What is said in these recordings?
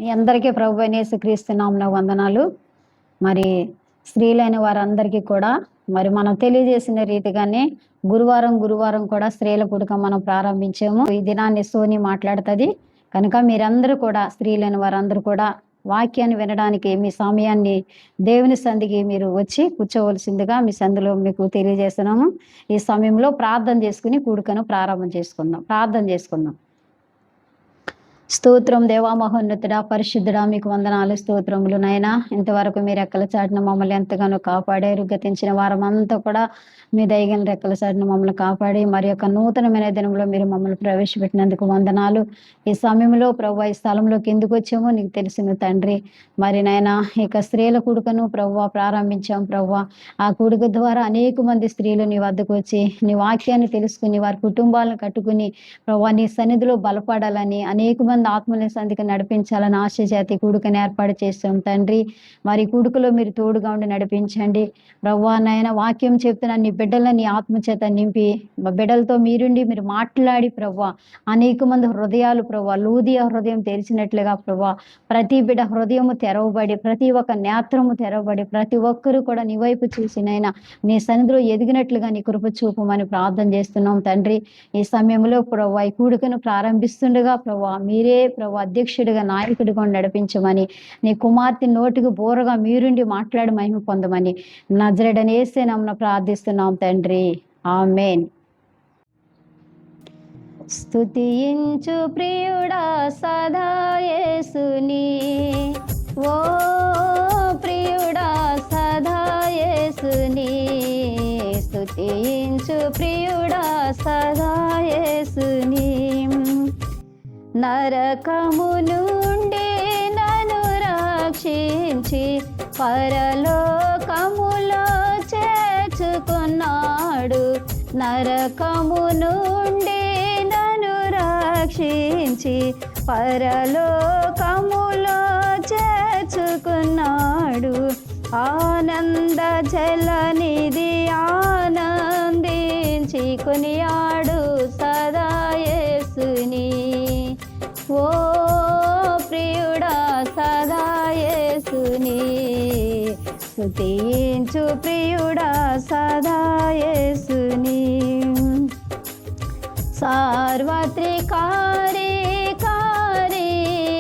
మీ అందరికీ ప్రభువైన యేసుక్రీస్తు నామమున వందనాలు. మరి స్త్రీలైన వారందరికీ కూడా మరి మనం తెలియజేసిన రీతిగానే గురువారం కూడా స్త్రీల పుడక మనం ప్రారంభించాము. ఈ దినాన్ని సోని మాట్లాడుతుంది కనుక మీరందరూ కూడా స్త్రీలైన వారందరూ కూడా వాక్యాన్ని వినడానికి మీ సమయాన్ని దేవుని సంధికి మీరు వచ్చి కూర్చోవలసిందిగా మీ సంధిలో మీకు తెలియజేస్తున్నాము. ఈ సమయంలో ప్రార్థన చేసుకుని కూడుకను ప్రార్థన చేసుకుందాం. స్తోత్రం దేవా మహోన్నతుడా పరిశుద్ధుడా మీకు వందనాలు స్తోత్రములు నాయనా. ఇంతవరకు మీ రెక్కల చాటున మమ్మల్ని ఎంతగానో కాపాడారు. గతించిన వారం అంతా కూడా మీ దయగల రెక్కల చాటున మమ్మల్ని కాపాడి మరి యొక్క నూతనమైన దినంలో మీరు మమ్మల్ని ప్రవేశపెట్టినందుకు వందనాలు. ఈ సమయంలో ప్రభు ఈ స్థలంలోకి ఎందుకు వచ్చామో నీకు తెలిసిన తండ్రి. మరి నాయన ఇక స్త్రీల కూడుకను ప్రభు ప్రారంభించాం ప్రభు. ఆ కూడుక ద్వారా అనేక మంది స్త్రీలు నీ వద్దకు వచ్చి నీ వాక్యాన్ని తెలుసుకుని వారి కుటుంబాలను కట్టుకుని ప్రభు నీ సన్నిధిలో బలపడాలని అనేక మంది ఆత్మల సంధికి నడిపించాలని ఆశ చేతి కూడుకని ఏర్పాటు చేస్తాం తండ్రి. మరి కూడుకలో మీరు తోడుగా ఉండి నడిపించండి ప్రభు. నాయన వాక్యం చెప్తున్న నీ బిడ్డలను నీ ఆత్మచేత నింపి బిడ్డలతో మీరుండి మీరు మాట్లాడి ప్రభు అనేక మంది హృదయాలు ప్రభు లూదియా హృదయం తెరిచినట్లుగా ప్రభు ప్రతి బిడ్డ హృదయము తెరవబడి ప్రతి ఒక్క నేత్రము తెరవబడి ప్రతి ఒక్కరూ కూడా నీ వైపు చూసినైనా నీ సన్నిధిలో ఎదిగినట్లుగా నీ కృప చూపమని ప్రార్థన చేస్తున్నాం తండ్రి. ఈ సమయంలో ప్రభు ఈ కూడికను ప్రారంభిస్తుండగా ప్రభు మీరే ప్రభు అధ్యక్షుడిగా నాయకుడిగా నడిపించమని నీ కుమార్తె నోటికి బోరగా మీరుండి మాట్లాడి మహిమ పొందమని నజరేయుడైన యేసు నామమున ప్రార్థిస్తున్నాం తండ్రి. ఆమేన్. స్తుతించు ప్రియుడా సదా యేసుని, ఓ ప్రియుడా సదా యేసుని. స్తుతించు ప్రియుడా సదా యేసుని. నరకము నుండి నన్ను రక్షించి పరలోకములో చేర్చుకున్నాడు. నరకము నుండి నన్ను రక్షించి పరలోకములో చేర్చుకున్నాడు. ఆనంద జలనిధి ఆనందించి కొనియాడు సదా యేసుని. ఓ ప్రియుడా సదా యేసుని. స్తుతించు ప్రియుడా సదా యేసుని. సార్వత్రికారి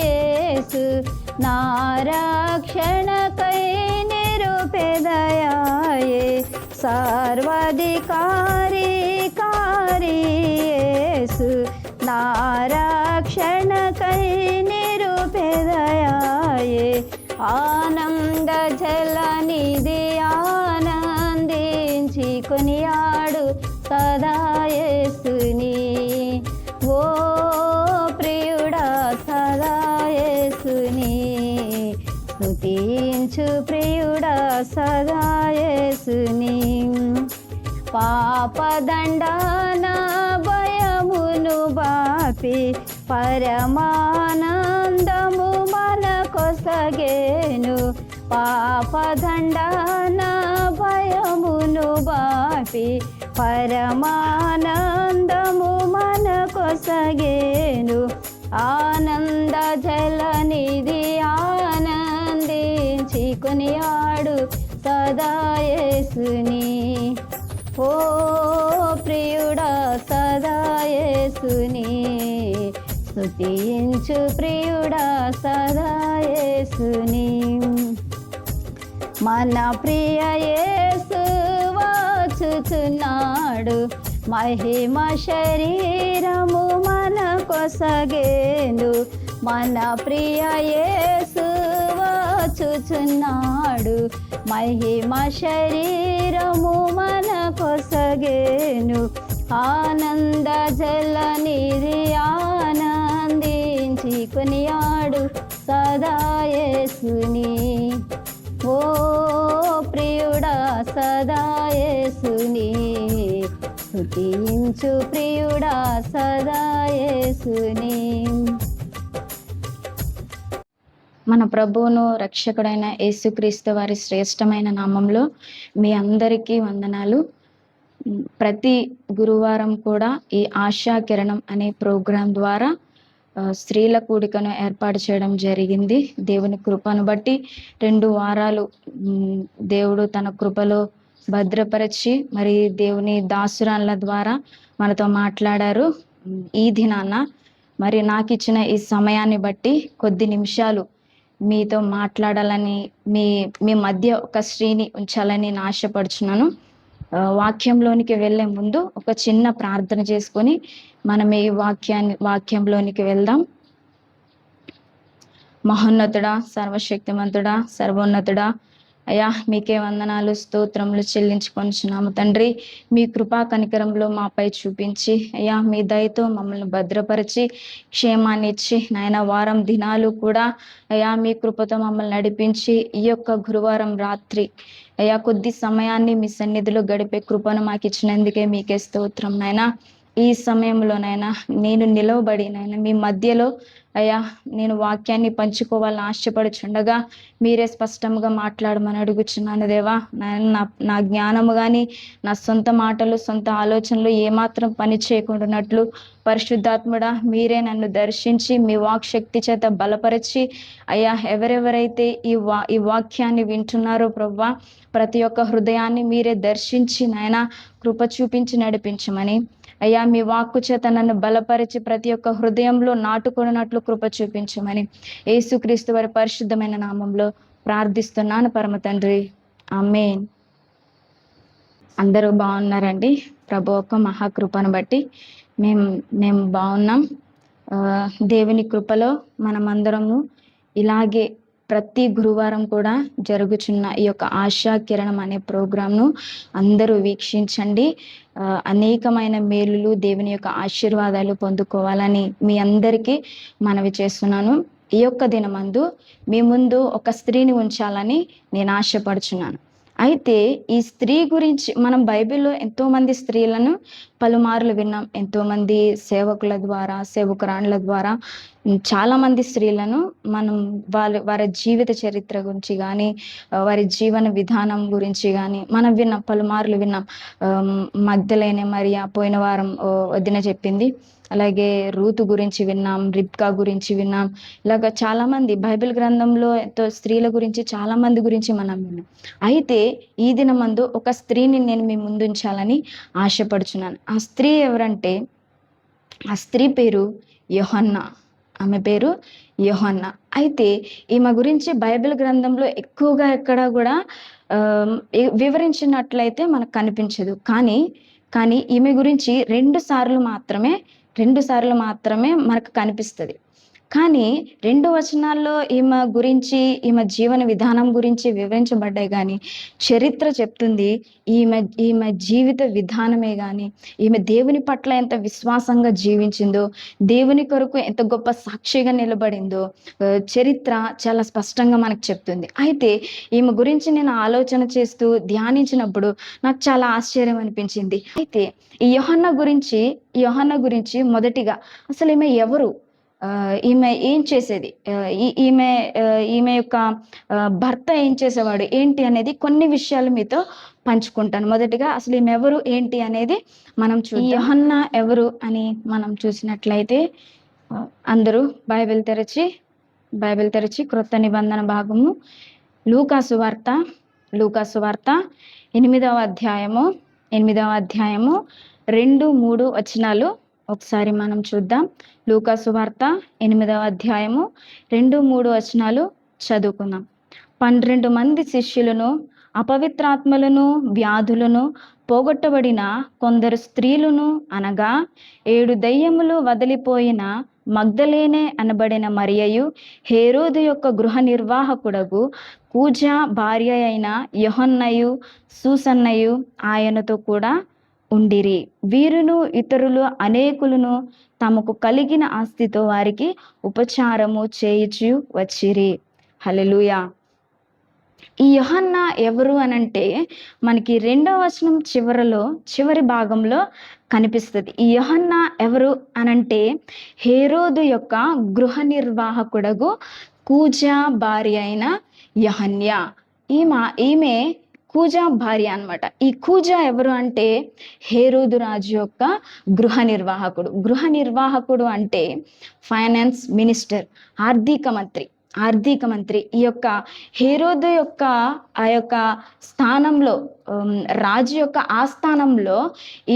యేసు నా రక్షణకై నిరుపేదయాయే. సర్వాధికారి యేసు నా రక్షణకై నిరుపేదయాయే. ఆనంద జలనిధి ఆనందించి కొనియాడు సదా యేసుని. ఓ ప్రియుడా సదా యేసుని. స్తుతించు ప్రియుడా సదా యేసుని. పాపదండన భయమును బాపి పరమానందము మనకొసగేను. పాపదండన భయమును బాపి పరమానందము మనకొసగేను. ఆనంద జలనిధి ఆనందించి కొనియాడు సదా యేసుని. ఓ ప్రియుడా సదా యేసుని. స్తుతించు ప్రియుడా సదా యేసుని. మన ప్రియ యేసు వచ్చుచున్నాడు. మహిమ శరీరము మనకొసగేను. మన ప్రియ యేసు వచ్చుచున్నాడు. మహిమ శరీరము మనకొసగేను. ఆనంద జలనిధి ఆనందించి కొనియాడు సదా యేసుని. ఓ ప్రియుడా సదా యేసుని. స్తుతించు ప్రియుడా సదా యేసుని. మన ప్రభువును రక్షకుడైన యేసుక్రీస్తు వారి శ్రేష్టమైన నామంలో మీ అందరికీ వందనాలు. ప్రతి గురువారం కూడా ఈ ఆశా కిరణం అనే ప్రోగ్రాం ద్వారా స్త్రీల కూడికను ఏర్పాటు చేయడం జరిగింది. దేవుని కృపను బట్టి 2 వారాలు దేవుడు తన కృపలో భద్రపరిచి మరి దేవుని దాసురాళ్ళ ద్వారా మనతో మాట్లాడారు. ఈ దినాన మరి నాకు ఇచ్చిన ఈ సమయాన్ని బట్టి కొద్ది నిమిషాలు మీతో మాట్లాడాలని, మీ మధ్య ఒక స్త్రీని ఉంచాలని నేను ఆశపడుచున్నాను. వాక్యంలోనికి వెళ్ళే ముందు ఒక చిన్న ప్రార్థన చేసుకొని మనం ఈ వాక్యంలోనికి వెళ్దాం. మహోన్నతుడా, సర్వశక్తిమంతుడా, సర్వోన్నతుడా, అయ్యా మీకే వందనాలు, స్తోత్రములు చెల్లించుకొనిచున్నాము తండ్రి. మీ కృపా కనికరంలో మాపై చూపించి అయ్యా మీ దయతో మమ్మల్ని భద్రపరిచి క్షేమాన్ని ఇచ్చి నాయన వారం దినాలు కూడా అయ్యా మీ కృపతో మమ్మల్ని నడిపించి ఈ యొక్క గురువారం రాత్రి అయ్యా కొద్ది సమయాన్ని మీ సన్నిధిలో గడిపే కృపను మాకు ఇచ్చినందుకే మీకే స్తోత్రం నాయన. ఈ సమయంలోనైనా నేను నిలవబడి నాయన మీ మధ్యలో అయ్యా నేను వాక్యాన్ని పంచుకోవాలని ఆశపడుచుండగా మీరే స్పష్టంగా మాట్లాడమని అడుగుచున్నాను దేవా. నా జ్ఞానము కానీ నా సొంత మాటలు, సొంత ఆలోచనలు ఏమాత్రం పని చేయకుండానట్లు పరిశుద్ధాత్ముడా మీరే నన్ను దర్శించి మీ వాక్శక్తి చేత బలపరిచి అయ్యా ఎవరెవరైతే ఈ వాక్యాన్ని వింటున్నారో ప్రభువా ప్రతి ఒక్క హృదయాన్ని మీరే దర్శించి నాయన కృప చూపించి నడిపించమని అయ్యా మీ వాక్కు చేత నన్ను బలపరిచి ప్రతి ఒక్క హృదయంలో నాటుకొనున్నట్లు కృప చూపించమని యేసుక్రీస్తు వారి పరిశుద్ధమైన నామంలో ప్రార్థిస్తున్నాను పరమ తండ్రి, ఆమేన్. అందరూ బాగున్నారండి? ప్రభు యొక్క మహాకృపను బట్టి మేము బాగున్నాం. దేవుని కృపలో మనమందరము ఇలాగే ప్రతి గురువారం కూడా జరుగుచున్న ఈ యొక్క ఆశా కిరణం అనే ప్రోగ్రాంను అందరూ వీక్షించండి. అనేకమైన మేలులు, దేవుని యొక్క ఆశీర్వాదాలు పొందుకోవాలని మీ అందరికీ మనవి చేస్తున్నాను. ఈ యొక్క దినమందు మీ ముందు ఒక స్త్రీని ఉంచాలని నేను ఆశపడుచున్నాను. అయితే ఈ స్త్రీ గురించి మనం బైబిల్లో ఎంతోమంది స్త్రీలను పలుమార్లు విన్నాం. ఎంతోమంది సేవకుల ద్వారా, సేవకురాండ్ల ద్వారా చాలామంది స్త్రీలను మనం వారి జీవిత చరిత్ర గురించి కానీ వారి జీవన విధానం గురించి కానీ మనం విన్నాం, పలుమార్లు విన్నాం. మగ్దలేనే మరియా పోయిన వారం వదిన చెప్పింది. అలాగే రూతు గురించి విన్నాం, రిబ్కా గురించి విన్నాం. ఇలాగ చాలామంది బైబిల్ గ్రంథంలో స్త్రీల గురించి చాలామంది గురించి మనం విన్నాం. అయితే ఈ దినమందు ఒక స్త్రీని నేను మీ ముందుంచాలని ఆశపడుచున్నాను. ఆ స్త్రీ ఎవరంటే ఆ స్త్రీ పేరు యోహన్నా. ఆమె పేరు యోహన్నా. అయితే ఈమె గురించి బైబిల్ గ్రంథంలో ఎక్కువగా ఎక్కడ కూడా వివరించినట్లయితే మనకు కనిపించదు. కానీ ఈమె గురించి రెండు సార్లు మాత్రమే మనకు కనిపిస్తుంది. కానీ 2 వచనాల్లో ఈమె గురించి, ఈమె జీవన విధానం గురించి వివరించబడ్డాయి. కానీ చరిత్ర చెప్తుంది ఈమె జీవిత విధానమే కానీ, ఈమె దేవుని పట్ల ఎంత విశ్వాసంగా జీవించిందో, దేవుని కొరకు ఎంత గొప్ప సాక్షిగా నిలబడిందో చరిత్ర చాలా స్పష్టంగా మనకు చెప్తుంది. అయితే ఈమె గురించి నేను ఆలోచన చేస్తూ ధ్యానించినప్పుడు నాకు చాలా ఆశ్చర్యం అనిపించింది. అయితే ఈ యోహన్నా గురించి మొదటిగా అసలు ఈమె ఎవరు, ఈమె ఏం చేసేది, ఈమె యొక్క భర్త ఏం చేసేవాడు ఏంటి అనేది కొన్ని విషయాలు మీతో పంచుకుంటాను. మొదటిగా అసలు ఈమె ఎవరు ఏంటి అనేది మనం చూద్దాం. యోహన్నా ఎవరు అని మనం చూసినట్లయితే అందరూ బైబిల్ తెరచి క్రొత్త నిబంధన భాగము లూకాసు వార్త 8వ అధ్యాయము 2-3 వచనాలు ఒకసారి మనం చూద్దాం. లూకాసు వార్త 8వ అధ్యాయము 2-3 వచనాలు చదువుకుందాం. 12 మంది శిష్యులను, అపవిత్రాత్మలను, వ్యాధులను పోగొట్టబడిన కొందరు స్త్రీలను, అనగా 7 దయ్యములు వదిలిపోయిన మగ్దలేనే అనబడిన మరియయు, హేరోదు యొక్క గృహ నిర్వాహకుడగు కూజా భార్య అయిన యోహన్నయు, సూసన్నయు ఆయనతో కూడా ఉండిరి. వీరును ఇతరులు అనేకులను తమకు కలిగిన ఆస్తితో వారికి ఉపచారము చేయుచు వచ్చిరి. హల్లెలూయా. ఈ యోహన్నా ఎవరు అనంటే మనకి 2వ వచనం చివరి భాగంలో కనిపిస్తుంది. ఈ యోహన్నా ఎవరు అనంటే హేరోదు యొక్క గృహ నిర్వాహకుడగు కూజా భార్య అయిన యోహన్య. ఈమె కూజా భార్య అన్నమాట. ఈ కూజా ఎవరు అంటే హేరోదు రాజు యొక్క గృహ నిర్వాహకుడు. గృహ నిర్వాహకుడు అంటే ఫైనాన్స్ మినిస్టర్, ఆర్థిక మంత్రి. ఈ యొక్క హేరోదు యొక్క ఆ యొక్క స్థానంలో, రాజు యొక్క ఆస్థానంలో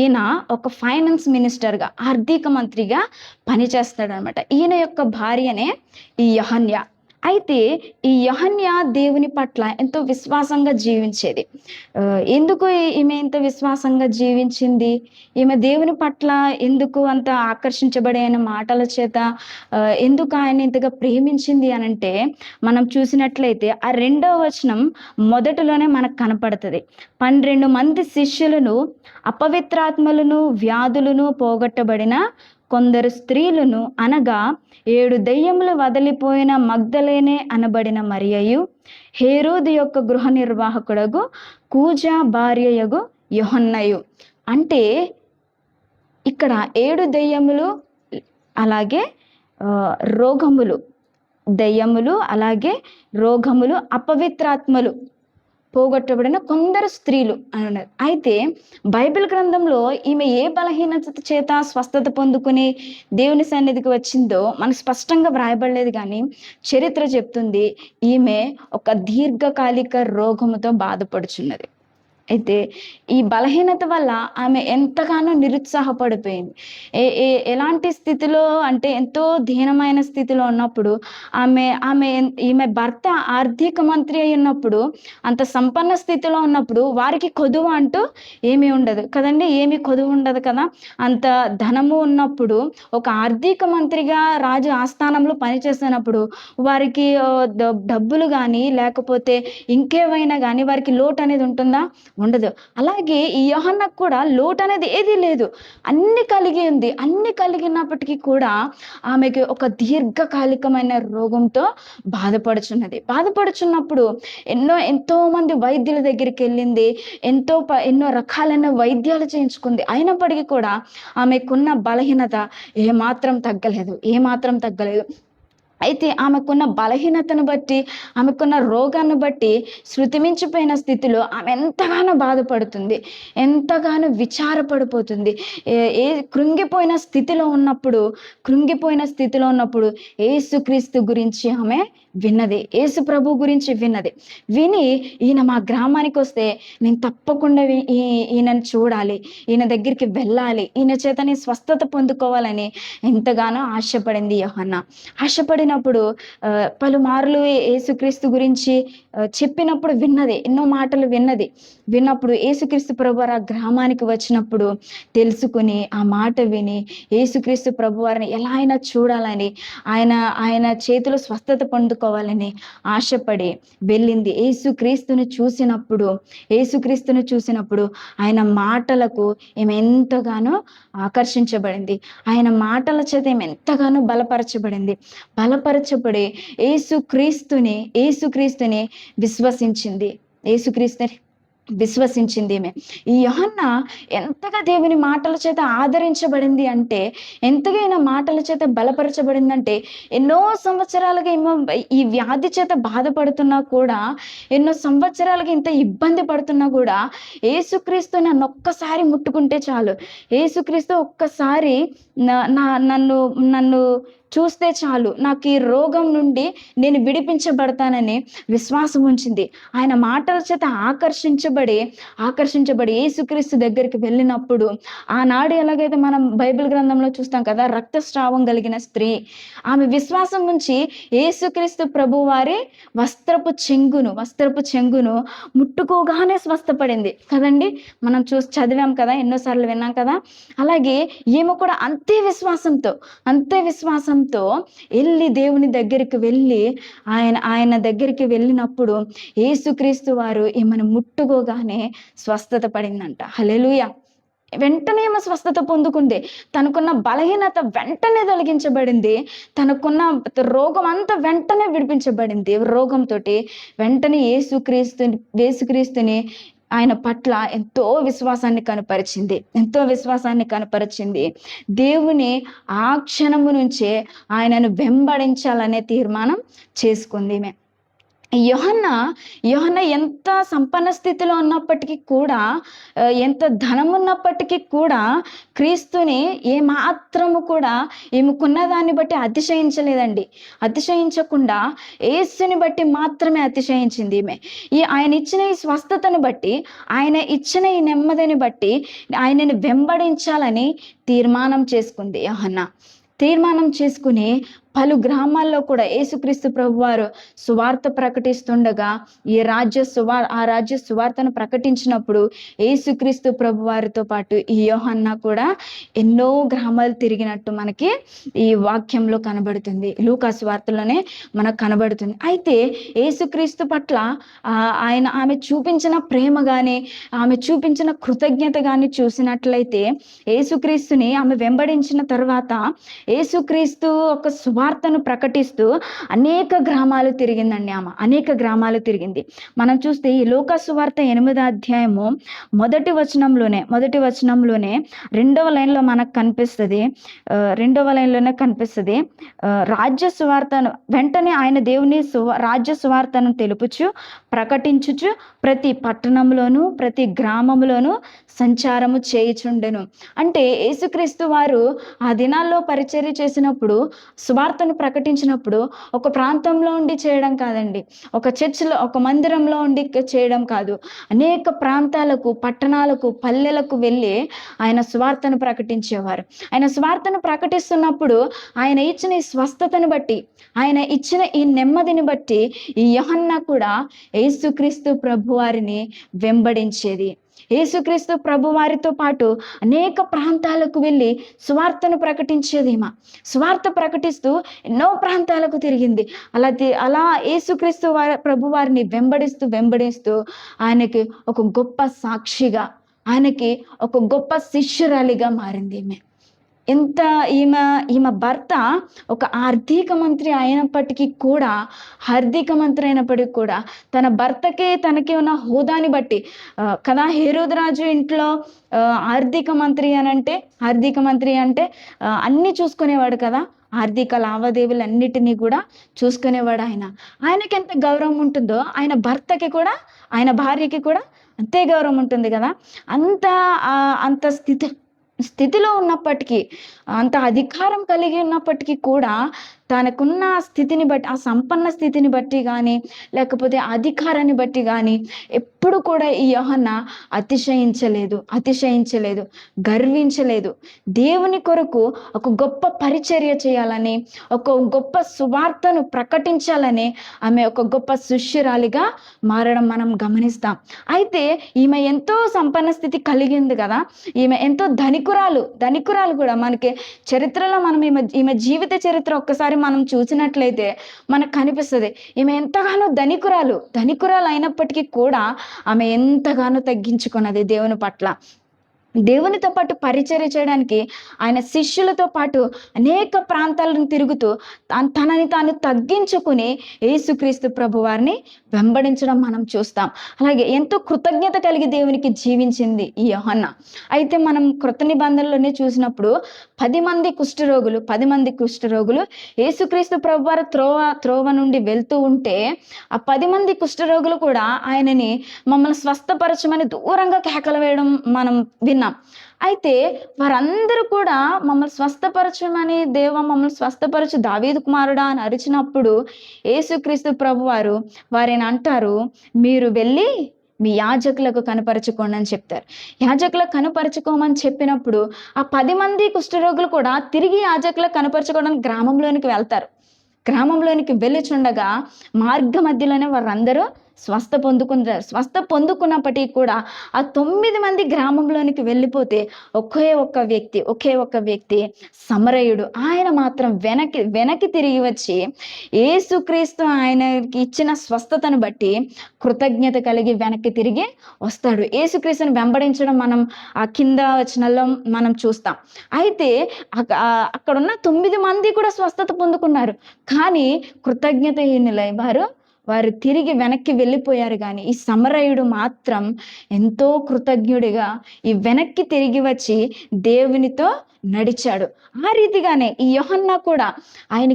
ఈయన ఒక ఫైనాన్స్ మినిస్టర్గా, ఆర్థిక మంత్రిగా పనిచేస్తాడు అనమాట. ఈయన యొక్క భార్యనే ఈ యెహన్యా. అయితే ఈ యెహన్యా దేవుని పట్ల ఎంతో విశ్వాసంగా జీవించేది. ఎందుకు ఈమె ఎంత విశ్వాసంగా జీవించింది? ఈమె దేవుని పట్ల ఎందుకు అంత ఆకర్షించబడి ఆయన మాటల చేత ఎందుకు ఆయన ఇంతగా ప్రేమించింది అనంటే, మనం చూసినట్లయితే ఆ 2వ వచనం మొదటిలోనే మనకు కనపడుతుంది. 12 మంది శిష్యులను, అపవిత్రాత్మలను, వ్యాధులను పోగొట్టబడిన కొందరు స్త్రీలను, అనగా 7 దెయ్యములు వదిలిపోయిన మగ్దలేనే అనబడిన మరియయు, హేరోదు యొక్క గృహ నిర్వాహకుడగు కూజా భార్యయగు యోహన్నయు. అంటే ఇక్కడ 7 దెయ్యములు, అలాగే దెయ్యములు, అలాగే రోగములు, అపవిత్రాత్మలు పోగొట్టబడిన కొందరు స్త్రీలు అని ఉన్నారు. అయితే బైబిల్ గ్రంథంలో ఈమె ఏ బలహీనత చేత స్వస్థత పొందుకుని దేవుని సన్నిధికి వచ్చిందో మనకు స్పష్టంగా వ్రాయబడలేదు, కానీ చరిత్ర చెప్తుంది ఈమె ఒక దీర్ఘకాలిక రోగముతో బాధపడుచున్నది. అయితే ఈ బలహీనత వల్ల ఆమె ఎంతగానో నిరుత్సాహపడిపోయింది. ఎలాంటి స్థితిలో అంటే ఎంతో దీనమైన స్థితిలో ఉన్నప్పుడు, ఈమె భర్త ఆర్థిక మంత్రి అయి ఉన్నప్పుడు, అంత సంపన్న స్థితిలో ఉన్నప్పుడు వారికి కొదువ అంటూ ఏమీ ఉండదు కదండి. ఏమీ కొదువ ఉండదు కదా. అంత ధనము ఉన్నప్పుడు, ఒక ఆర్థిక మంత్రిగా రాజు ఆస్థానంలో పనిచేస్తున్నప్పుడు వారికి డబ్బులు కానీ లేకపోతే ఇంకేమైనా కానీ వారికి లోటు అనేది ఉంటుందా? ఉండదు. అలాగే ఈ యోహన్నకు కూడా లోటు అనేది ఏదీ లేదు, అన్ని కలిగి ఉంది. అన్ని కలిగినప్పటికీ కూడా ఆమెకి ఒక దీర్ఘకాలికమైన రోగంతో బాధపడుచున్నప్పుడు ఎంతో మంది వైద్యుల దగ్గరికి వెళ్ళింది, ఎన్నో రకాలైన వైద్యాలు చేయించుకుంది. అయినప్పటికీ కూడా ఆమెకున్న బలహీనత ఏమాత్రం తగ్గలేదు. అయితే ఆమెకున్న బలహీనతను బట్టి, ఆమెకున్న రోగాన్ని బట్టి శృతిమించిపోయిన స్థితిలో ఆమె ఎంతగానో బాధపడుతుంది, ఎంతగానో విచారపడిపోతుంది. కృంగిపోయిన స్థితిలో ఉన్నప్పుడు యేసుక్రీస్తు గురించి ఆమె విన్నది, యేసు ప్రభు గురించి విని ఈయన మా గ్రామానికి వస్తే నేను తప్పకుండా ఈయనను చూడాలి, ఈయన దగ్గరికి వెళ్ళాలి, ఈయన చేత నేను స్వస్థత పొందుకోవాలని ఎంతగానో ఆశపడింది యోహన్న. ఆశపడినప్పుడు పలుమార్లు యేసుక్రీస్తు గురించి చెప్పినప్పుడు ఎన్నో మాటలు విన్నప్పుడు యేసుక్రీస్తు ప్రభు వారు ఆ గ్రామానికి వచ్చినప్పుడు తెలుసుకుని, ఆ మాట విని యేసుక్రీస్తు ప్రభు వారిని ఎలా అయినా చూడాలని, ఆయన చేతిలో స్వస్థత పొందుకోవాలని ఆశపడి వెళ్ళింది. యేసుక్రీస్తుని చూసినప్పుడు ఆయన మాటలకు ఈమె ఎంతగానో ఆకర్షించబడింది. ఆయన మాటల చేత ఈమె ఎంతగానో బలపరచబడి యేసుక్రీస్తుని విశ్వసించింది ఈమె. ఈ యోహన్న ఎంతగా దేవుని మాటల చేత ఆదరించబడింది అంటే, ఎంతగా ఈయన మాటల చేత బలపరచబడిందంటే, ఎన్నో సంవత్సరాలుగా ఈ వ్యాధి చేత బాధపడుతున్నా కూడా, ఎన్నో సంవత్సరాలుగా ఇంత ఇబ్బంది పడుతున్నా కూడా, యేసుక్రీస్తు నన్ను ఒక్కసారి ముట్టుకుంటే చాలు, యేసుక్రీస్తు ఒక్కసారి నన్ను చూస్తే చాలు, నాకు ఈ రోగం నుండి నేను విడిపించబడతానని విశ్వాసం ఉంచింది. ఆయన మాటల చేత ఆకర్షించబడి యేసుక్రీస్తు దగ్గరికి వెళ్ళినప్పుడు, ఆనాడు ఎలాగైతే మనం బైబిల్ గ్రంథంలో చూస్తాం కదా, రక్తస్రావం కలిగిన స్త్రీ, ఆమె విశ్వాసం ఉంచి యేసుక్రీస్తు ప్రభు వారి వస్త్రపు చెంగును ముట్టుకోగానే స్వస్థపడింది కదండి. మనం చదివాం కదా, ఎన్నోసార్లు విన్నాం కదా. అలాగే ఈమె కూడా అంతే విశ్వాసంతో వెళ్ళి దేవుని దగ్గరికి వెళ్ళి ఆయన దగ్గరికి వెళ్ళినప్పుడు యేసుక్రీస్తు వారు ఈమెను ముట్టుకోగానే స్వస్థత పడిందంట. హల్లెలూయా. వెంటనే ఏమో స్వస్థత పొందుకుంది. తనకున్న బలహీనత వెంటనే తొలగించబడింది. తనకున్న రోగం అంతా వెంటనే విడిపించబడింది. రోగంతో వెంటనే యేసుక్రీస్తుని ఆయన పట్ల ఎంతో విశ్వాసాన్ని కనపరిచింది. దేవుని ఆ క్షణము నుంచే ఆయనను వెంబడించాలనే తీర్మానం చేసుకుంది. యోహన్న ఎంత సంపన్న స్థితిలో ఉన్నప్పటికీ కూడా, ఎంత ధనం ఉన్నప్పటికీ కూడా క్రీస్తుని ఏమాత్రము కూడా ఈమెకున్న దాన్ని బట్టి అతిశయించలేదండి. అతిశయించకుండా యేసుని బట్టి మాత్రమే అతిశయించింది ఈమె. ఆయన ఇచ్చిన ఈ స్వస్థతను బట్టి, ఆయన ఇచ్చిన ఈ నెమ్మదిని బట్టి ఆయనని వెంబడించాలని తీర్మానం చేసుకుంది యోహన్న. తీర్మానం చేసుకుని పలు గ్రామాల్లో కూడా యేసుక్రీస్తు ప్రభువారు సువార్త ప్రకటిస్తుండగా ఆ రాజ్య సువార్తను ప్రకటించినప్పుడు యేసుక్రీస్తు ప్రభువారితో పాటు ఈ యోహన్న కూడా ఎన్నో గ్రామాలు తిరిగినట్టు మనకి ఈ వాక్యంలో కనబడుతుంది, లూకా సువార్తలోనే మనకు కనబడుతుంది. అయితే యేసుక్రీస్తు పట్ల ఆమె చూపించిన ప్రేమ కానీ, ఆమె చూపించిన కృతజ్ఞత కానీ చూసినట్లయితే, యేసుక్రీస్తుని ఆమె వెంబడించిన తర్వాత యేసుక్రీస్తు ఒక సువార్తను ప్రకటిస్తూ అనేక గ్రామాలు తిరిగిందండి. ఆమె అనేక గ్రామాలు తిరిగింది. మనం చూస్తే ఈ లూకా సువార్త 8వ అధ్యాయము మొదటి వచనంలోనే 2వ లైన్లో మనకు కనిపిస్తుంది. 2వ లైన్లోనే కనిపిస్తుంది, రాజ్య సువార్తను వెంటనే ఆయన దేవుని రాజ్య సువార్తను తెలుపుచు ప్రకటించుచు ప్రతి పట్టణంలోను ప్రతి గ్రామంలోను సంచారము చేయుచుండెను. అంటే యేసుక్రీస్తు వారు ఆ దినాల్లో పరిచర్య చేసినప్పుడు, సువార్తను ప్రకటించినప్పుడు ఒక ప్రాంతంలో ఉండి చేయడం కాదండి, ఒక చర్చిలో ఒక మందిరంలో ఉండి చేయడం కాదు, అనేక ప్రాంతాలకు, పట్టణాలకు, పల్లెలకు వెళ్ళి ఆయన సువార్తను ప్రకటించేవారు. ఆయన సువార్తను ప్రకటిస్తున్నప్పుడు ఆయన ఇచ్చిన ఈ స్వస్థతను బట్టి, ఆయన ఇచ్చిన ఈ నెమ్మదిని బట్టి ఈ యోహన్న కూడా యేసుక్రీస్తు ప్రభువారిని వెంబడించేది. యేసుక్రీస్తు ప్రభువారితో పాటు అనేక ప్రాంతాలకు వెళ్ళి సువార్తను ప్రకటించేది. సువార్త ప్రకటిస్తూ ఎన్నో ప్రాంతాలకు తిరిగింది. అలా యేసుక్రీస్తు ప్రభువారిని వెంబడిస్తూ ఆయనకి ఒక గొప్ప సాక్షిగా, ఆయనకి ఒక గొప్ప శిష్యురాలిగా మారింది. ఈమె భర్త ఒక ఆర్థిక మంత్రి అయినప్పటికీ కూడా తన భర్తకి తనకి ఉన్న హోదాని బట్టి కదా, హేరోదు రాజు ఇంట్లో ఆర్థిక మంత్రి అంటే అన్నీ చూసుకునేవాడు కదా, ఆర్థిక లావాదేవీలు అన్నిటినీ కూడా చూసుకునేవాడు. ఆయనకి ఎంత గౌరవం ఉంటుందో ఆయన భర్తకి కూడా, ఆయన భార్యకి కూడా అంతే గౌరవం ఉంటుంది కదా. అంత స్థితిలో ఉన్నప్పటికీ, అంత అధికారం కలిగి ఉన్నప్పటికీ కూడా తనకున్న స్థితిని బట్టి, ఆ సంపన్న స్థితిని బట్టి కానీ, లేకపోతే అధికారాన్ని బట్టి కానీ ఎప్పుడు కూడా ఈ యోహన్న అతిశయించలేదు, గర్వించలేదు. దేవుని కొరకు ఒక గొప్ప పరిచర్య చేయాలని, ఒక గొప్ప సువార్తను ప్రకటించాలని ఆమె ఒక గొప్ప శిష్యురాలిగా మారడం మనం గమనిస్తాం. అయితే ఈమె ఎంతో సంపన్న స్థితి కలిగింది కదా, ఈమె ఎంతో ధనికురాలు కూడా. మనకి చరిత్రలో మనం ఈమె జీవిత చరిత్ర ఒక్కసారి మనం చూసినట్లయితే మనకు కనిపిస్తుంది, ఈమె ఎంతగానో ధనికురాలు అయినప్పటికీ కూడా ఆమె ఎంతగానో తగ్గించుకున్నది దేవుని పట్ల. దేవునితో పాటు పరిచర్య చేయడానికి ఆయన శిష్యులతో పాటు అనేక ప్రాంతాలను తిరుగుతూ తనని తాను తగ్గించుకుని యేసుక్రీస్తు ప్రభువారిని వెంబడించడం మనం చూస్తాం. అలాగే ఎంతో కృతజ్ఞత కలిగి దేవునికి జీవించింది ఈ యోహన్న. అయితే మనం క్రొత్త నిబంధనలోనే చూసినప్పుడు 10 మంది కుష్ఠరోగులు యేసుక్రీస్తు ప్రభువారు త్రోవ నుండి వెళ్తూ ఉంటే, ఆ 10 మంది కుష్ఠరోగులు కూడా ఆయనని మమ్మల్ని స్వస్థపరచమని దూరంగా కేకలు వేయడం మనం విన్నాం. అయితే వారందరూ కూడా మమ్మల్ని స్వస్థపరచమని, మమ్మల్ని స్వస్థపరచు దావీదు కుమారుడా అని అరిచినప్పుడు యేసుక్రీస్తు ప్రభువారు వారిని అంటారు, మీరు వెళ్ళి మీ యాజకులకు కనపరచుకోండి అని చెప్తారు. యాజకులకు కనపరచుకోమని చెప్పినప్పుడు ఆ 10 మంది కుష్ఠరోగులు కూడా తిరిగి యాజకులకు కనపరచుకోవడానికి గ్రామంలోనికి వెళ్ళుచుండగా మార్గ మధ్యలోనే వారందరూ స్వస్థ పొందుకున్నప్పటికీ కూడా ఆ 9 మంది గ్రామంలోనికి వెళ్ళిపోతే ఒకే ఒక్క వ్యక్తి సమరయుడు, ఆయన మాత్రం వెనక్కి తిరిగి వచ్చి యేసుక్రీస్తు ఆయనకి ఇచ్చిన స్వస్థతను బట్టి కృతజ్ఞత కలిగి వెనక్కి తిరిగి వస్తాడు. యేసుక్రీస్తుని వెంబడించడం మనం ఆ కింద వచనాల్లో మనం చూస్తాం. అయితే అక్కడున్న 9 మంది కూడా స్వస్థత పొందుకున్నారు, కానీ కృతజ్ఞతహీనులై వారు వారు తిరిగి వెనక్కి వెళ్ళిపోయారు. కానీ ఈ సమరయుడు మాత్రం ఎంతో కృతజ్ఞుడిగా ఈ వెనక్కి తిరిగి వచ్చి దేవునితో నడిచాడు. ఆ రీతిగానే ఈ యోహన్నా కూడా ఆయన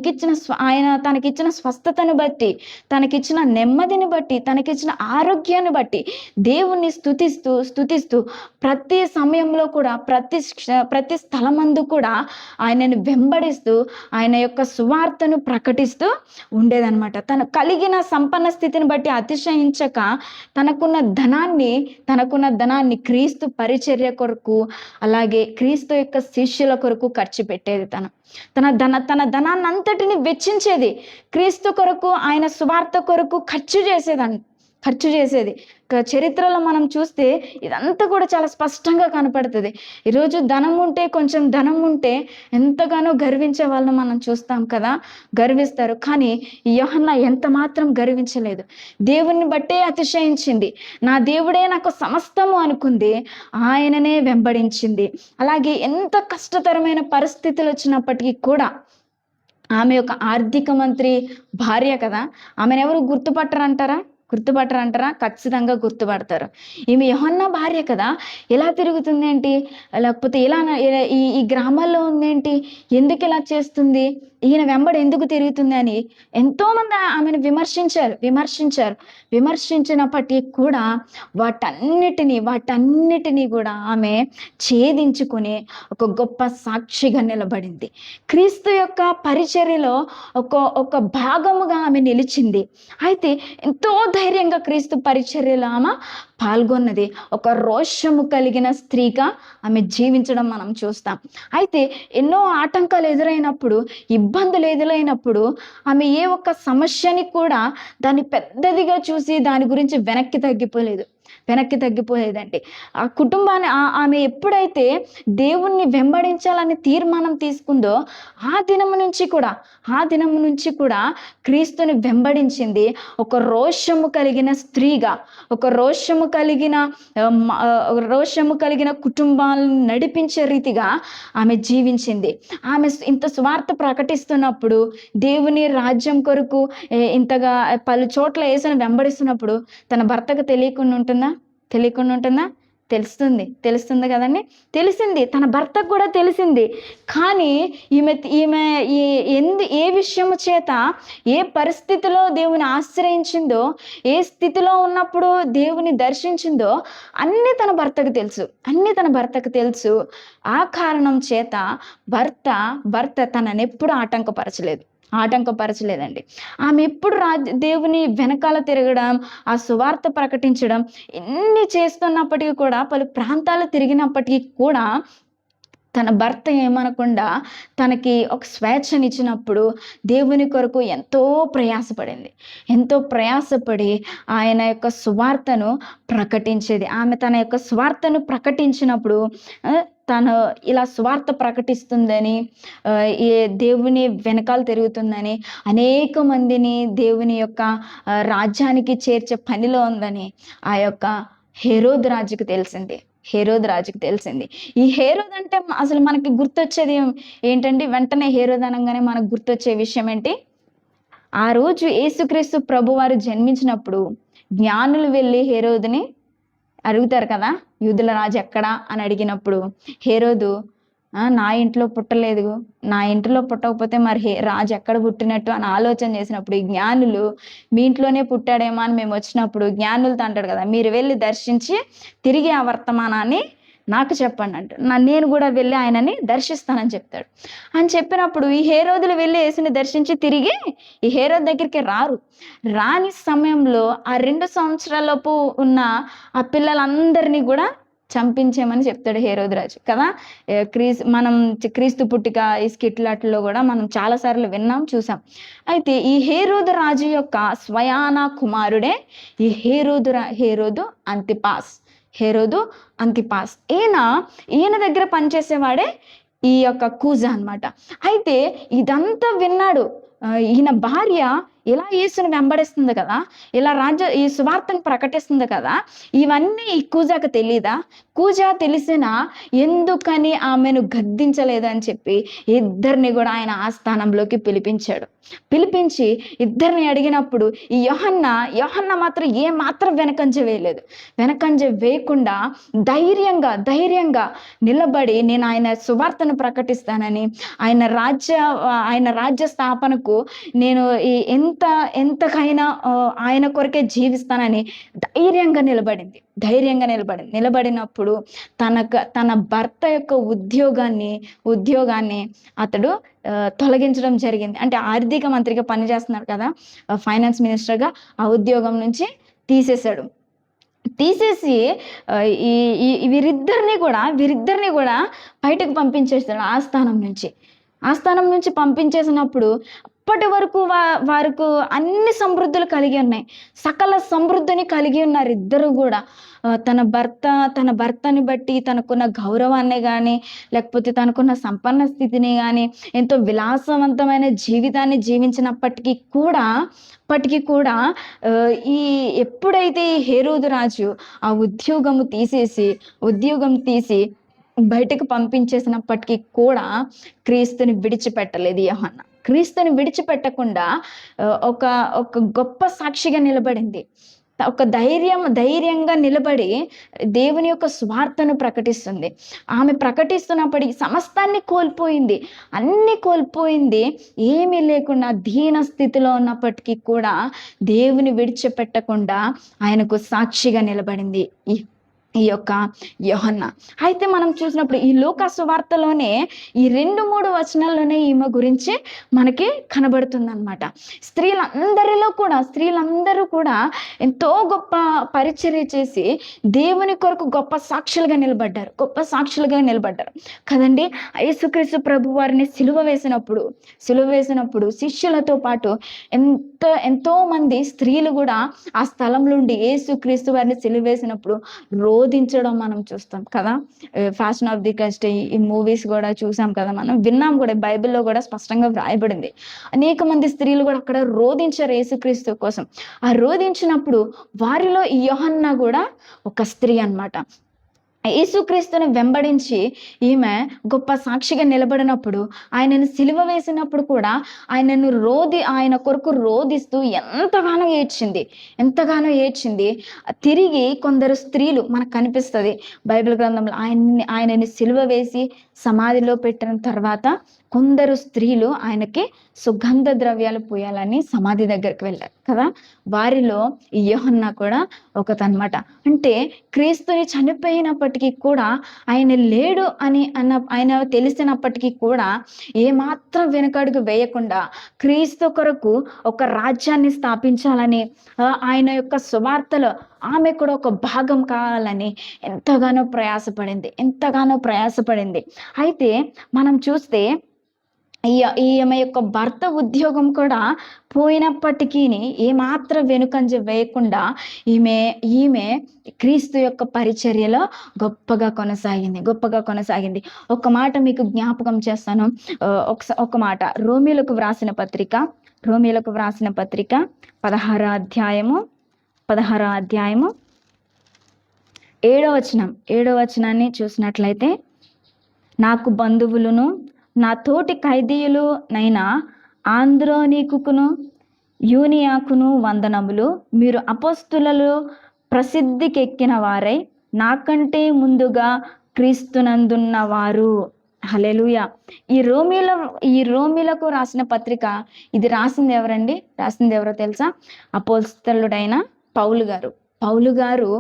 తనకిచ్చిన స్వస్థతను బట్టి, తనకిచ్చిన నెమ్మదిని బట్టి, తనకిచ్చిన ఆరోగ్యాన్ని బట్టి దేవుణ్ణి స్తుతిస్తూ ప్రతి సమయంలో కూడా ప్రతి స్థలమందు కూడా ఆయనను వెంబడిస్తూ ఆయన యొక్క సువార్తను ప్రకటిస్తూ ఉండేదన్నమాట. తను కలిగిన సంపన్న స్థితిని బట్టి అతిశయించక తనకున్న ధనాన్ని క్రీస్తు పరిచర్య కొరకు, అలాగే క్రీస్తు యొక్క శిష్యుల కొరకు ఖర్చు పెట్టేది. తన ధనాన్ని అంతటిని వెచ్చించేది క్రీస్తు కొరకు, ఆయన సువార్త కొరకు ఖర్చు చేసేది. చరిత్రలో మనం చూస్తే ఇదంతా కూడా చాలా స్పష్టంగా కనపడుతుంది. ఈరోజు కొంచెం ధనం ఉంటే ఎంతగానో గర్వించే వాళ్ళని మనం చూస్తాం కదా, గర్విస్తారు. కానీ యోహన్నా ఎంత మాత్రం గర్వించలేదు. దేవుణ్ణి బట్టే అతిశయించింది. నా దేవుడే నాకు సమస్తము అనుకుంది, ఆయననే వెంబడించింది. అలాగే ఎంత కష్టతరమైన పరిస్థితులు వచ్చినప్పటికీ కూడా ఆమె యొక్క ఆర్థిక మంత్రి భార్య కదా, ఆమెను ఎవరు గుర్తుపట్టరంటారా? ఖచ్చితంగా గుర్తుపడతారు. ఈమె యోహన్నా భార్య కదా, ఎలా తిరుగుతుంది ఏంటి, లేకపోతే ఇలా ఈ గ్రామాల్లో ఉందేంటి, ఎందుకు ఇలా చేస్తుంది, ఈయన వెంబడి ఎందుకు తిరుగుతుంది అని ఎంతోమంది ఆమెను విమర్శించినప్పటికీ కూడా వాటన్నిటినీ కూడా ఆమె ఛేదించుకుని ఒక గొప్ప సాక్షిగా నిలబడింది. క్రీస్తు యొక్క పరిచర్యలో ఒక భాగముగా ఆమె నిలిచింది. అయితే ఎంతో ధైర్యంగా క్రీస్తు పరిచర్యలో ఆమె పాల్గొన్నది. ఒక రోషము కలిగిన స్త్రీగా ఆమె జీవించడం మనం చూస్తాం. అయితే ఎన్నో ఆటంకాలు ఎదురైనప్పుడు, ఇబ్బందులు ఎదురైనప్పుడు ఆమె ఏ ఒక్క సమస్యని కూడా దాన్ని పెద్దదిగా చూసి దాని గురించి వెనక్కి తగ్గిపోలేదండి. ఆ కుటుంబాన్ని ఆమె ఎప్పుడైతే దేవుణ్ణి వెంబడించాలని తీర్మానం తీసుకుందో ఆ దినము నుంచి కూడా క్రీస్తుని వెంబడించింది. ఒక రోషము కలిగిన స్త్రీగా, ఒక రోషము కలిగిన కుటుంబాలను నడిపించే రీతిగా ఆమె జీవించింది. ఆమె ఇంత స్వార్థ ప్రకటిస్తున్నప్పుడు, దేవుని రాజ్యం కొరకు ఇంతగా పలు చోట్ల యేసుని వెంబడిస్తున్నప్పుడు తన భర్తకు తెలియకుండా ఉంటుందా? తెలుస్తుంది కదండి. తెలిసింది, తన భర్తకు కూడా తెలిసింది. కానీ ఈమె ఏ విషయము చేత, ఏ పరిస్థితిలో దేవుని ఆశ్రయించిందో, ఏ స్థితిలో ఉన్నప్పుడు దేవుని దర్శించిందో అన్నీ తన భర్తకు తెలుసు. ఆ కారణం చేత భర్త తనని ఎప్పుడు ఆటంకపరచలేదండి. ఆమె ఎప్పుడు దేవుని వెనకాల తిరగడం, ఆ సువార్త ప్రకటించడం ఎన్ని చేస్తున్నప్పటికీ కూడా, పలు ప్రాంతాలు తిరిగినప్పటికీ కూడా తన భర్త ఏమనకుండా తనకి ఒక స్వేచ్ఛనిచ్చినప్పుడు దేవుని కొరకు ఎంతో ప్రయాసపడి ఆయన యొక్క సువార్తను ప్రకటించేది. ఆమె తన యొక్క సువార్తను ప్రకటించినప్పుడు తను ఇలా సువార్త ప్రకటిస్తుందని, దేవుని వెనకాల తిరుగుతుందని, అనేక మందిని దేవుని యొక్క రాజ్యానికి చేర్చే పనిలో ఉందని ఆ యొక్క హేరోదు రాజుకు తెలిసింది. ఈ హేరోద్ అంటే అసలు మనకి గుర్తొచ్చేది ఏంటండి? వెంటనే హేరోద్ అనగానే మనకు గుర్తొచ్చే విషయం ఏంటి? ఆ రోజు యేసుక్రీస్తు ప్రభువారు జన్మించినప్పుడు జ్ఞానులు వెళ్ళి హేరోదుని అడుగుతారు కదా, యూదుల రాజు ఎక్కడా అని అడిగినప్పుడు హేరోదు నా ఇంట్లో పుట్టలేదు, నా ఇంట్లో పుట్టకపోతే మరి రాజు ఎక్కడ పుట్టినట్టు అని ఆలోచన చేసినప్పుడు, ఈ జ్ఞానులు మీ ఇంట్లోనే పుట్టాడేమో అని మేము వచ్చినప్పుడు జ్ఞానులతో అంటాడు కదా, మీరు వెళ్ళి దర్శించి తిరిగి ఆ వర్తమానాన్ని నాకు చెప్పండి అంటాడు. నేను కూడా వెళ్ళి ఆయనని దర్శిస్తానని చెప్తాడు. అని చెప్పినప్పుడు ఈ హేరోదులు వెళ్ళి యేసుని దర్శించి తిరిగి ఈ హేరోదు దగ్గరికి రాని సమయంలో ఆ 2 సంవత్సరాలలోపు ఉన్న ఆ పిల్లలందరినీ కూడా చంపించేమని చెప్తాడు హేరోదు రాజు కదా. మనం క్రీస్తు పుట్టిక ఈ స్కిట్లాట్లో కూడా మనం చాలాసార్లు విన్నాం, చూసాం. అయితే ఈ హేరోదు రాజు యొక్క స్వయాన కుమారుడే ఈ హేరోదు అంతిపాస్. ఈయన దగ్గర పనిచేసేవాడే ఈ యొక్క కూజా అన్నమాట. అయితే ఇదంతా విన్నాడు. ఈయన భార్య ఇలా యేసుని వెంబడిస్తుంది కదా, ఇలా ఈ సువార్తను ప్రకటిస్తుంది కదా, ఇవన్నీ ఈ కూజాకు తెలీదా? కూజా తెలిసినా ఎందుకని ఆమెను గద్దించలేదు అని చెప్పి ఇద్దరిని కూడా ఆయన ఆస్థానంలోకి పిలిపించి ఇద్దరిని అడిగినప్పుడు ఈ యోహన్న మాత్రం ఏ మాత్రం వెనకంజ వేయకుండా ధైర్యంగా నిలబడి నేను ఆయన సువార్తను ప్రకటిస్తానని, ఆయన రాజ్య స్థాపనకు నేను ఎంతకైనా ఆయన కొరకే జీవిస్తానని ధైర్యంగా నిలబడినప్పుడు తన భర్త యొక్క ఉద్యోగాన్ని అతడు తొలగించడం జరిగింది. అంటే ఆర్థిక మంత్రిగా పనిచేస్తున్నాడు కదా, ఫైనాన్స్ మినిస్టర్గా, ఆ ఉద్యోగం నుంచి తీసేసి వీరిద్దరిని కూడా బయటకు పంపించేస్తాడు ఆస్థానం నుంచి పంపించేసినప్పుడు అప్పటి వరకు వారికి అన్ని సమృద్ధులు కలిగి ఉన్నాయి, సకల సమృద్ధిని కలిగి ఉన్నారు ఇద్దరు కూడా. తన భర్తని బట్టి తనకున్న గౌరవాన్ని కానీ, లేకపోతే తనకున్న సంపన్న స్థితిని కానీ, ఎంతో విలాసవంతమైన జీవితాన్ని జీవించినప్పటికీ కూడా ఎప్పుడైతే హేరోదు రాజు ఆ ఉద్యోగం తీసి బయటకు పంపించేసినప్పటికీ కూడా క్రీస్తుని విడిచిపెట్టలేదు యోహన్న. క్రీస్తుని విడిచిపెట్టకుండా ఒక గొప్ప సాక్షిగా నిలబడింది. ఒక ధైర్యంగా నిలబడి దేవుని యొక్క స్వార్థను ప్రకటిస్తుంది. ఆమె ప్రకటిస్తున్నప్పటికీ సమస్తాన్ని కోల్పోయింది, ఏమీ లేకుండా దీన స్థితిలో ఉన్నప్పటికీ కూడా దేవుని విడిచిపెట్టకుండా ఆయనకు సాక్షిగా నిలబడింది ఈ యొక్క యోహన్న. అయితే మనం చూసినప్పుడు ఈ లూకా సువార్తలోనే ఈ 2-3 వచనాల్లోనే ఈమె గురించి మనకి కనబడుతుంది అనమాట. స్త్రీలందరూ కూడా ఎంతో గొప్ప పరిచర్య చేసి దేవుని కొరకు గొప్ప సాక్షులుగా నిలబడ్డారు కదండి. యేసుక్రీస్తు ప్రభు వారిని సిలువ వేసినప్పుడు శిష్యులతో పాటు ఎంతో మంది స్త్రీలు కూడా ఆ స్థలంలో ఉండి యేసుక్రీస్తు వారిని సిలువ వేసినప్పుడు రోధించడం మనం చూస్తాం కదా. ఫ్యాషన్ ఆఫ్ ది క్రైస్ట్ ఈ మూవీస్ కూడా చూసాం కదా, మనం విన్నాం కూడా, బైబిల్లో కూడా స్పష్టంగా వ్రాయబడింది. అనేక మంది స్త్రీలు కూడా అక్కడ రోధించారు యేసుక్రీస్తు కోసం. ఆ రోధించినప్పుడు వారిలో ఈ యోహన్న కూడా ఒక స్త్రీ అన్నమాట. యేసుక్రీస్తుని వెంబడించి ఈమె గొప్ప సాక్షిగా నిలబడినప్పుడు, ఆయనను సిలువ వేసినప్పుడు కూడా ఆయన కొరకు రోధిస్తూ ఎంతగానో ఏడ్చింది. తిరిగి కొందరు స్త్రీలు మనకు కనిపిస్తుంది బైబిల్ గ్రంథంలో, ఆయనని సిలువ వేసి సమాధిలో పెట్టిన తర్వాత కొందరు స్త్రీలు ఆయనకి సుగంధ ద్రవ్యాలు పూయాలని సమాధి దగ్గరికి వెళ్ళారు కదా. వారిలో ఈ యోహన్న కూడా ఒకతనమాట. అంటే క్రీస్తుని చనిపోయినప్పటికీ కూడా ఆయన లేడు అని ఆయన తెలిసినప్పటికీ కూడా ఏమాత్రం వెనకడుగు వేయకుండా క్రీస్తు కొరకు ఒక రాజ్యాన్ని స్థాపించాలని, ఆయన యొక్క సువార్తలో ఆమె కూడా ఒక భాగం కావాలని ఎంతగానో ప్రయాసపడింది. అయితే మనం చూస్తే ఈమె యొక్క భర్త ఉద్యోగం కూడా పోయినప్పటికీ ఏమాత్రం వెనుకంజ వేయకుండా ఈమె క్రీస్తు యొక్క పరిచర్యలో గొప్పగా కొనసాగింది. ఒక మాట మీకు జ్ఞాపకం చేస్తాను. ఒక మాట రోమీలకు వ్రాసిన పత్రిక 16వ అధ్యాయము 7వ వచనాన్ని చూసినట్లయితే, నాకు బంధువులను నా తోటి ఖైదీయులు నైనా ఆంద్రోనీకును యూనియాకును వందనములు. మీరు అపోస్తులలో ప్రసిద్ధికెక్కిన వారై నాకంటే ముందుగా క్రీస్తునందున్న వారు. హల్లెలూయా. ఈ రోమీలకు రాసిన పత్రిక, ఇది రాసింది ఎవరో తెలుసా? అపోస్తలుడైన పౌలు గారు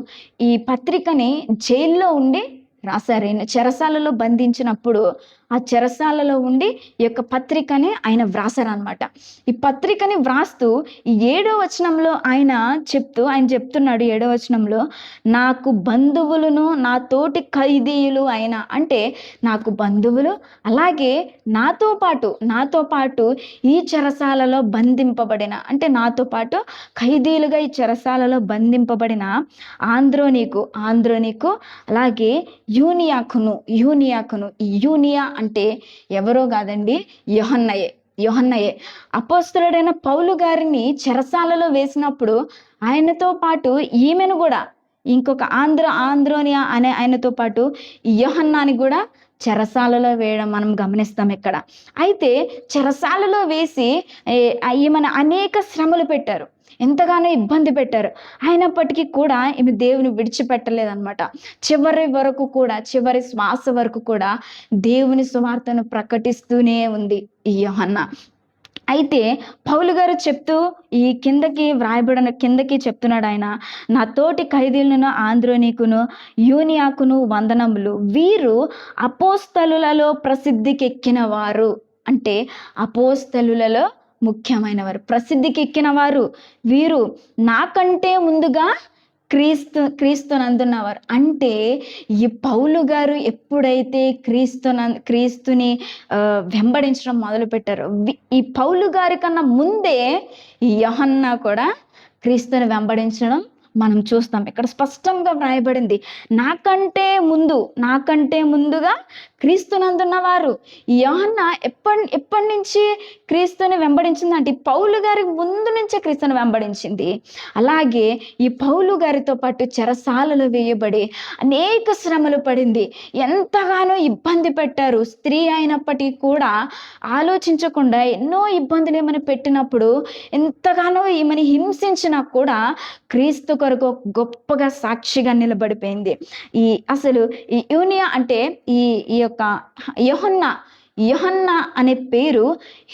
ఈ పత్రికని జైల్లో ఉండి రాశారు. చెరసాలలో బంధించినప్పుడు ఆ చెరసాలలో ఉండి ఈ యొక్క పత్రికని ఆయన వ్రాసారనమాట. ఈ పత్రికని వ్రాస్తూ 7వ వచనంలో ఆయన చెప్తున్నాడు, 7వ వచనంలో, నాకు బంధువులను నా తోటి ఖైదీయులు అయినా, అంటే నాకు బంధువులు అలాగే నాతో పాటు ఈ చెరసాలలో బంధింపబడిన, అంటే నాతో పాటు ఖైదీలుగా ఈ చెరసాలలో బంధింపబడిన ఆంద్రోనీకు అలాగే యూనియాకును. యూనియా అంటే ఎవరో కాదండి, యోహన్నయే. యోహన్నయే. అపోస్తలుడైన పౌలు గారిని చెరసాలలో వేసినప్పుడు ఆయనతో పాటు ఈమెను కూడా ఇంకొక ఆంద్రోనియా అనే ఆయనతో పాటు యోహన్నాని కూడా చెరసాలలో వేయడం మనం గమనిస్తాం ఇక్కడ. అయితే చెరసాలలో వేసి ఈమెను అనేక శ్రమలు పెట్టారు, ఎంతగానో ఇబ్బంది పెట్టారు. అయినప్పటికీ కూడా ఈమె దేవుని విడిచిపెట్టలేదన్నమాట. చివరి వరకు కూడా, చివరి శ్వాస వరకు కూడా దేవుని సువార్తను ప్రకటిస్తూనే ఉంది ఈ యోహన్న. అయితే పౌలు గారు చెప్తూ ఈ కిందకి చెప్తున్నాడు ఆయన, నా తోటి ఖైదీలను ఆంద్రోనీకును యూనియాకును వందనములు, వీరు అపోస్తలులలో ప్రసిద్ధికెక్కిన వారు. అంటే అపోస్తలులలో ముఖ్యమైన ప్రసిద్ధికి ఎక్కిన వారు వీరు, నాకంటే ముందుగా క్రీస్తునందున్నవారు. అంటే ఈ పౌలు గారు ఎప్పుడైతే క్రీస్తుని వెంబడించడం మొదలు పెట్టారో, ఈ పౌలు గారి కన్నా ముందే ఈ యోహన్నా కూడా క్రీస్తుని వెంబడించడం మనం చూస్తాం. ఇక్కడ స్పష్టంగా వ్రాయబడింది, నాకంటే ముందుగా క్రీస్తునందున్నవారు. ఈ యోహన్న ఎప్పటి నుంచి క్రీస్తుని వెంబడించిందంటే పౌలు గారికి ముందు నుంచే క్రీస్తుని వెంబడించింది. అలాగే ఈ పౌలు గారితో పాటు చెరసాలలో వేయబడి అనేక శ్రమలు పడింది, ఎంతగానో ఇబ్బంది పెట్టారు. స్త్రీ అయినప్పటికీ కూడా ఆలోచించకుండా ఎన్నో ఇబ్బందులు ఏమని పెట్టినప్పుడు, ఎంతగానో ఈమెని హింసించినా కూడా క్రీస్తు కొరకు గొప్పగా సాక్షిగా నిలబడిపోయింది. అసలు ఈ యూనియా అంటే ఈ యొక్క యోహన్నా అనే పేరు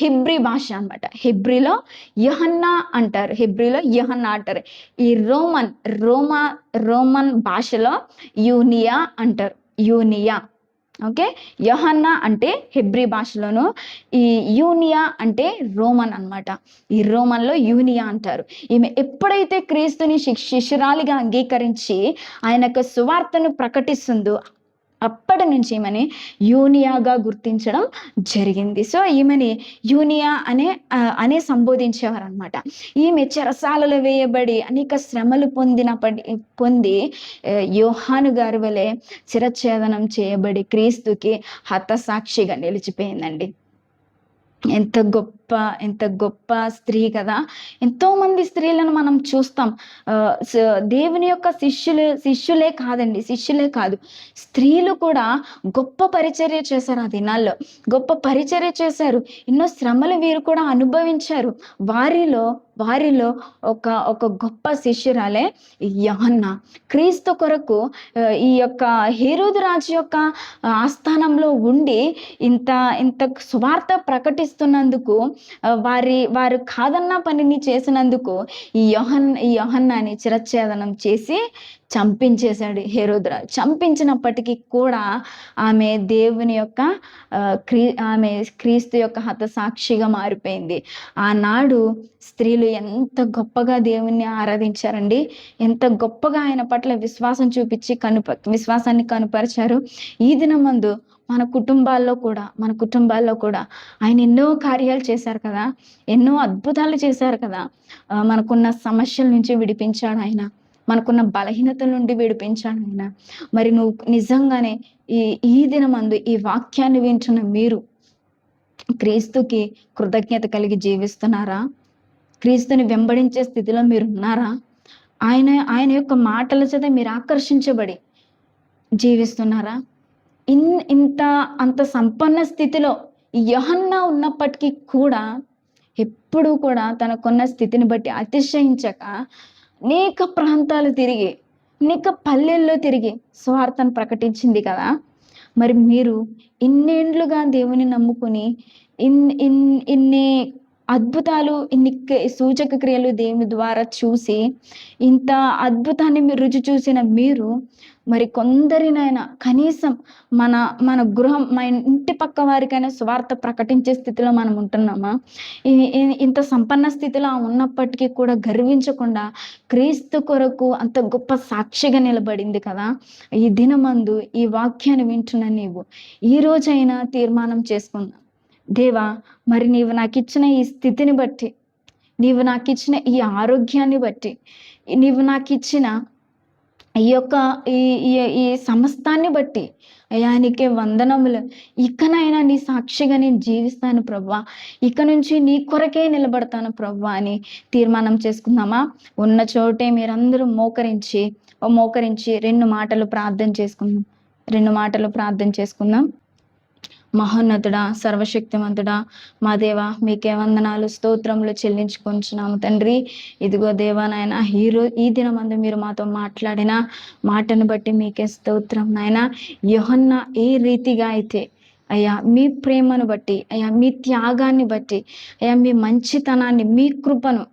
హెబ్రీ భాష అన్నమాట. హెబ్రీలో యోహన్నా అంటారు. ఈ రోమన్ భాషలో యూనియా అంటారు. ఓకే, యోహన్నా అంటే హెబ్రీ భాషలోను, ఈ యూనియా అంటే రోమన్ అన్నమాట. ఈ రోమన్లో యూనియా అంటారు. ఈమె ఎప్పుడైతే క్రీస్తుని శిష్యురాలిగా అంగీకరించి ఆయనకు సువార్తను ప్రకటిస్తుందో అప్పటి నుంచి ఈమెని యూనియాగా గుర్తించడం జరిగింది. సో ఈమెని యూనియా అనే సంబోధించేవారు అనమాట. ఈమె చెరసాలలో వేయబడి అనేక శ్రమలు పొంది యోహాను గారి వలె శిరచ్ఛేదనం చేయబడి క్రీస్తుకి హతసాక్షిగా నిలిచిపోయిందండి. ఎంత గొప్ప స్త్రీ కదా. ఎంతో మంది స్త్రీలను మనం చూస్తాం. దేవుని యొక్క శిష్యులే కాదు, స్త్రీలు కూడా గొప్ప పరిచర్య చేశారు. ఆ దినాల్లో గొప్ప పరిచర్య చేశారు. ఎన్నో శ్రమలు వీరు కూడా అనుభవించారు. వారిలో ఒక గొప్ప శిష్యురాలే యోహన్నా. క్రీస్తు కొరకు ఈ యొక్క హేరోదు రాజు యొక్క ఆస్థానంలో ఉండి ఇంత సువార్త ప్రకటిస్తున్నందుకు, వారు కాదన్న పనిని చేసినందుకు ఈ యోహన్నాని శిరచ్ఛేదనం చేసి చంపించేశాడు హేరోదు రాజు. చంపించినప్పటికీ కూడా ఆమె దేవుని యొక్క క్రీస్తు యొక్క హతసాక్షిగా మారిపోయింది. ఆనాడు స్త్రీలు ఎంత గొప్పగా దేవుణ్ణి ఆరాధించారండి, ఎంత గొప్పగా ఆయన పట్ల విశ్వాసం చూపించి విశ్వాసాన్ని కనుపరిచారు. ఈ దినమందు మన కుటుంబాల్లో కూడా ఆయన ఎన్నో కార్యాలు చేశారు కదా, ఎన్నో అద్భుతాలు చేశారు కదా. మనకున్న సమస్యల నుంచి విడిపించాడు ఆయన, మనకున్న బలహీనతల నుండి విడిపించాడు ఆయన. మరి నువ్వు నిజంగానే ఈ దినమందు ఈ వాక్యాన్ని వింటున్న మీరు క్రీస్తుకి కృతజ్ఞత కలిగి జీవిస్తున్నారా? క్రీస్తుని వెంబడించే స్థితిలో మీరు ఉన్నారా? ఆయన యొక్క మాటల చేత మీరు ఆకర్షించబడి జీవిస్తున్నారా? అంత సంపన్న స్థితిలో యోహన్నా ఉన్నప్పటికీ కూడా ఎప్పుడూ కూడా తనకున్న స్థితిని బట్టి అతిశయించక అనేక ప్రాంతాలు తిరిగి, అనేక పల్లెల్లో తిరిగి స్వార్థను ప్రకటించింది కదా. మరి మీరు ఇన్నేండ్లుగా దేవుని నమ్ముకుని ఇన్ని అద్భుతాలు, ఇన్ని సూచక క్రియలు దేవుని ద్వారా చూసి ఇంత అద్భుతాన్ని మీరు రుచి చూసిన మీరు మరి కొందరినైనా కనీసం మన గృహం, మన ఇంటి పక్క వారికైనా స్వార్థ ప్రకటించే స్థితిలో మనం ఉంటున్నామా? ఇంత సంపన్న స్థితిలో ఉన్నప్పటికీ కూడా గర్వించకుండా క్రీస్తు కొరకు అంత గొప్ప సాక్షిగా నిలబడింది కదా. ఈ దినమందు ఈ వాక్యాన్ని వింటున్న నీవు ఈ రోజైనా తీర్మానం చేసుకుందాం, దేవా మరి నీవు నాకు ఇచ్చిన ఈ స్థితిని బట్టి, నీవు నాకు ఇచ్చిన ఈ ఆరోగ్యాన్ని బట్టి, నీవు నాకు ఇచ్చిన ఈ యొక్క ఈ ఈ ఈ సమస్తాన్ని బట్టి అయ్యా నీకే వందనములు. ఇకనైనా నీ సాక్షిగా నేను జీవిస్తాను ప్రభువా, ఇక నుంచి నీ కొరకే నిలబడతాను ప్రభువా అని తీర్మానం చేసుకుందామా? ఉన్న చోటే మీరందరూ మోకరించి 2 మాటలు ప్రార్థన చేసుకుందాం. మహోన్నతుడా, సర్వశక్తిమంతుడా, మా దేవా మీకే వందనాలు స్తోత్రములు చెల్లించుకొంచున్నాము తండ్రి. ఇదిగో దేవా నాయన ఈ దినమందు మీరు మాతో మాట్లాడిన మాటను బట్టి మీకే స్తోత్రం నాయన. యోహన్న ఏ రీతిగా అయితే అయ్యా మీ ప్రేమను బట్టి, అయ్యా మీ త్యాగాన్ని బట్టి, అయ్యా మీ మంచితనాన్ని, మీ కృపను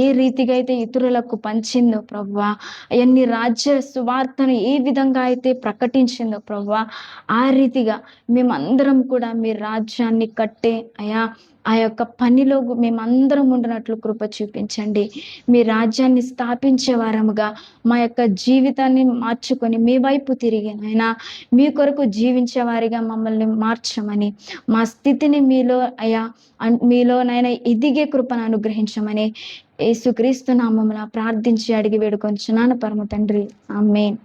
ఏ రీతిగా అయితే ఇతరులకు పంచిందో ప్రభువా, అయ్యా నీ రాజ్య సువార్తను ఏ విధంగా అయితే ప్రకటించిందో ప్రభువా, ఆ రీతిగా మేమందరం కూడా మీ రాజ్యాన్ని కట్టే అయ్యా ఆ యొక్క పనిలో మేమందరం ఉండినట్లు కృప చూపించండి. మీ రాజ్యాన్ని స్థాపించే వారముగా మా యొక్క జీవితాన్ని మార్చుకొని మీ వైపు తిరిగి నాయనా మీ కొరకు జీవించే వారిగా మమ్మల్ని మార్చమని, మా స్థితిని మీలోనైనా ఎదిగే కృపను అనుగ్రహించమని యేసుక్రీస్తు నామమున ప్రార్థించి అడిగి వేడుకొంచున్నాను పరమ తండ్రి. ఆమేన్.